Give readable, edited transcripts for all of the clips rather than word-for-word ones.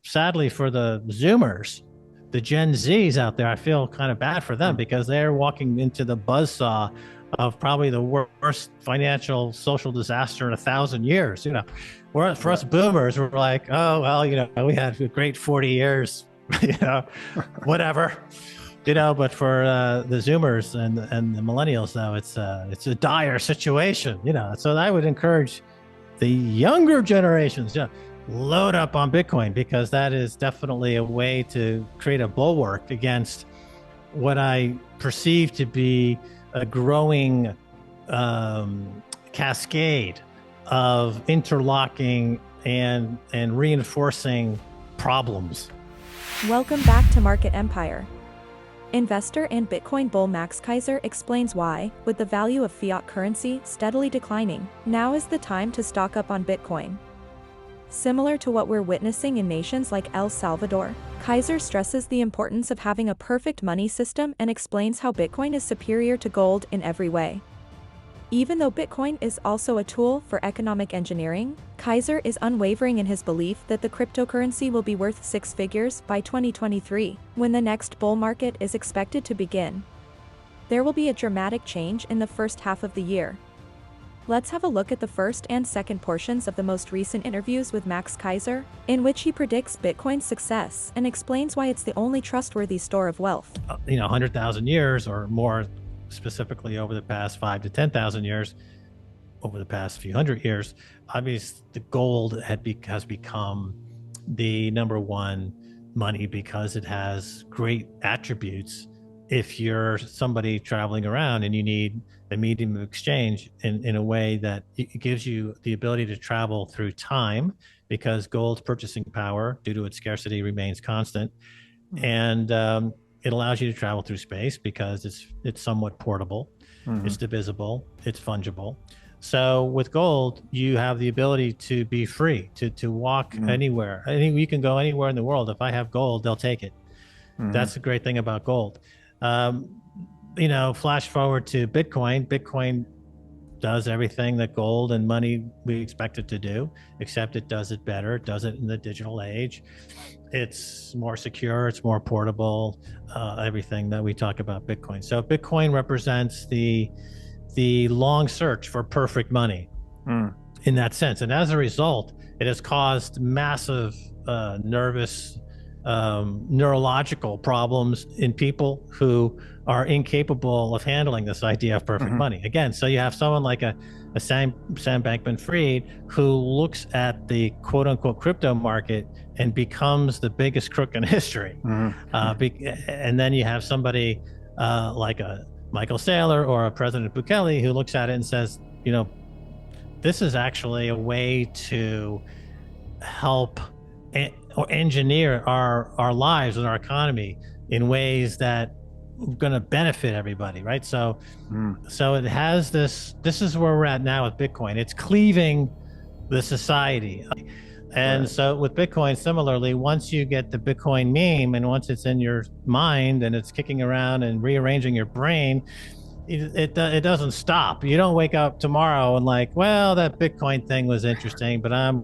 sadly for the Zoomers, the Gen Zs out there, I feel kind of bad for them because they're walking into the buzzsaw of probably the worst financial social disaster in 1,000 years. For us boomers, we're like, oh well, we had a great 40 years, whatever. But for the Zoomers and the millennials, though, it's a dire situation. So I would encourage the younger generations, load up on Bitcoin, because that is definitely a way to create a bulwark against what I perceive to be a growing cascade of interlocking and reinforcing problems. Welcome back to Market Empire. Investor and Bitcoin bull Max Keiser explains why, with the value of fiat currency steadily declining, now is the time to stock up on Bitcoin. Similar to what we're witnessing in nations like El Salvador, Keiser stresses the importance of having a perfect money system and explains how Bitcoin is superior to gold in every way. Even though Bitcoin is also a tool for economic engineering, Keiser is unwavering in his belief that the cryptocurrency will be worth six figures by 2023, when the next bull market is expected to begin. There will be a dramatic change in the first half of the year. Let's have a look at the first and second portions of the most recent interviews with Max Keiser, in which he predicts Bitcoin's success and explains why it's the only trustworthy store of wealth. 100,000 years or more, specifically over the past 5 to 10,000 years, over the past few hundred years, obviously the gold has become the number one money because it has great attributes. If you're somebody traveling around and you need a medium of exchange in a way that it gives you the ability to travel through time, because gold's purchasing power due to its scarcity remains constant, and it allows you to travel through space because it's somewhat portable, it's divisible, it's fungible. So with gold, you have the ability to be free, to walk anywhere. I think you can go anywhere in the world. If I have gold, they'll take it. That's the great thing about gold. Flash forward to Bitcoin. Bitcoin does everything that gold and money we expect it to do, except it does it better. It does it in the digital age. It's more secure, it's more portable, everything that we talk about Bitcoin. So Bitcoin represents the long search for perfect money in that sense. And as a result, it has caused massive nervous, neurological problems in people who are incapable of handling this idea of perfect money. Again, so you have someone like a Sam Bankman-Fried who looks at the quote unquote crypto market and becomes the biggest crook in history. And then you have somebody like a Michael Saylor or a President Bukele who looks at it and says, this is actually a way to help or engineer our lives and our economy in ways that are going to benefit everybody, right? So it has this is where we're at now with Bitcoin. It's cleaving the society. And so with Bitcoin, similarly, once you get the Bitcoin meme and once it's in your mind and it's kicking around and rearranging your brain, it doesn't stop. You don't wake up tomorrow and like, well, that Bitcoin thing was interesting, but I'm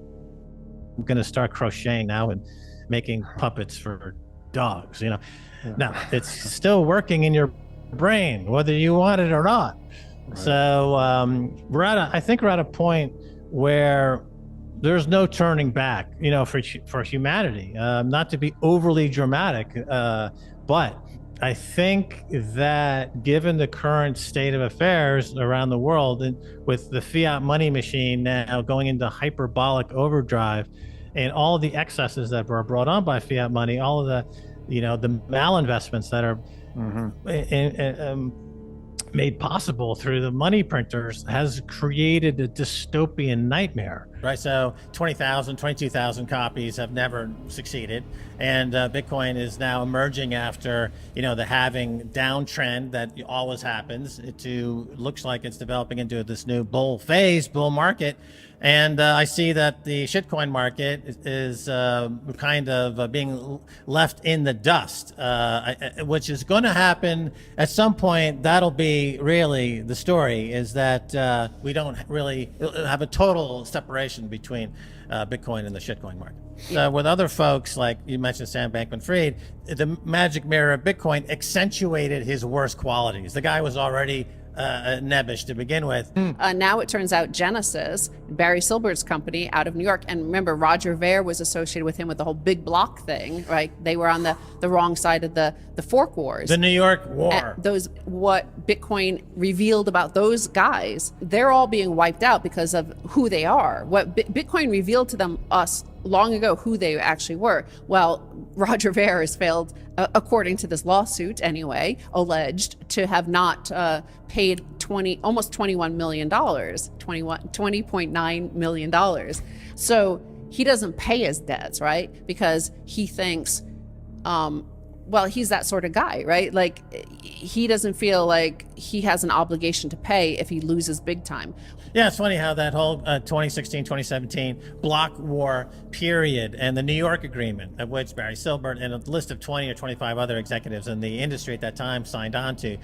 going to start crocheting now and making puppets for dogs. No, it's still working in your brain, whether you want it or not. So I think we're at a point where there's no turning back, for humanity. Not to be overly dramatic, but I think that given the current state of affairs around the world, and with the fiat money machine now going into hyperbolic overdrive, and all the excesses that were brought on by fiat money, all of the malinvestments that are made possible through the money printers has created a dystopian nightmare. Right, so 20,000, 22,000 copies have never succeeded, and Bitcoin is now emerging after the halving downtrend that always happens. Looks like it's developing into this new bull market, and I see that the shitcoin market is kind of being left in the dust, which is going to happen at some point. That'll be really the story, is that we don't really have a total separation between Bitcoin and the shitcoin market. With other folks, like you mentioned Sam Bankman-Fried, the magic mirror of Bitcoin accentuated his worst qualities. The guy was already nebbish to begin with. Now it turns out Genesis, Barry Silbert's company out of New York, and remember Roger Ver was associated with him with the whole big block thing, right? They were on the wrong side of the fork wars. The New York War. What Bitcoin revealed about those guys, they're all being wiped out because of who they are. What Bitcoin revealed to us long ago who they actually were. Well, Roger Ver has failed, according to this lawsuit anyway, alleged to have not paid almost $21 million, $20.9 million. So he doesn't pay his debts, right? Because he thinks, well, he's that sort of guy, right? Like, he doesn't feel like he has an obligation to pay if he loses big time. Yeah, it's funny how that whole 2016, 2017 block war period and the New York agreement, of which Barry Silbert and a list of 20 or 25 other executives in the industry at that time signed on to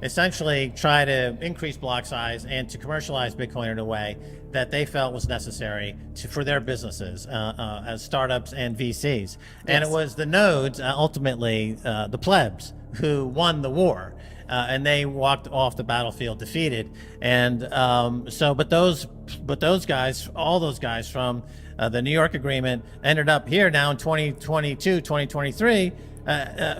essentially try to increase block size and to commercialize Bitcoin in a way that they felt was necessary for their businesses as startups and VCs. Yes. And it was the nodes, ultimately the plebs, who won the war. And they walked off the battlefield defeated. And but those guys, all those guys from the New York agreement ended up here now in 2022, 2023,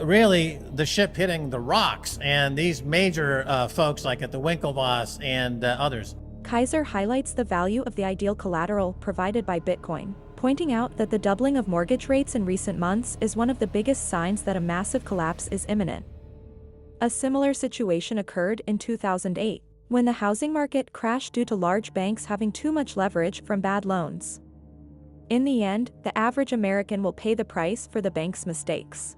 really the ship hitting the rocks, and these major folks like at the Winklevoss and others. Keiser highlights the value of the ideal collateral provided by Bitcoin, pointing out that the doubling of mortgage rates in recent months is one of the biggest signs that a massive collapse is imminent. A similar situation occurred in 2008, when the housing market crashed due to large banks having too much leverage from bad loans. In the end, the average American will pay the price for the bank's mistakes.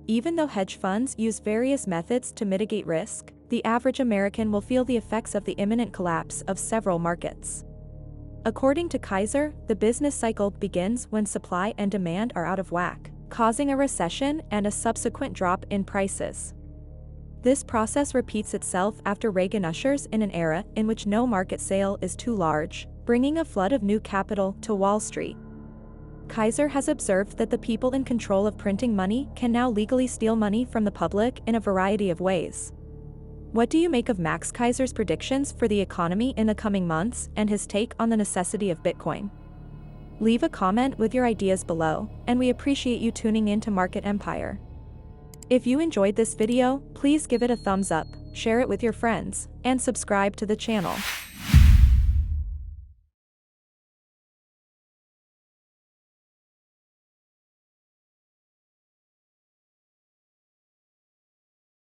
Even though hedge funds use various methods to mitigate risk, the average American will feel the effects of the imminent collapse of several markets. According to Keiser, the business cycle begins when supply and demand are out of whack, causing a recession and a subsequent drop in prices. This process repeats itself after Reagan ushers in an era in which no market sale is too large, bringing a flood of new capital to Wall Street. Keiser has observed that the people in control of printing money can now legally steal money from the public in a variety of ways. What do you make of Max Keiser's predictions for the economy in the coming months and his take on the necessity of Bitcoin? Leave a comment with your ideas below, and we appreciate you tuning in to Market Empire. If you enjoyed this video, please give it a thumbs up, share it with your friends, and subscribe to the channel.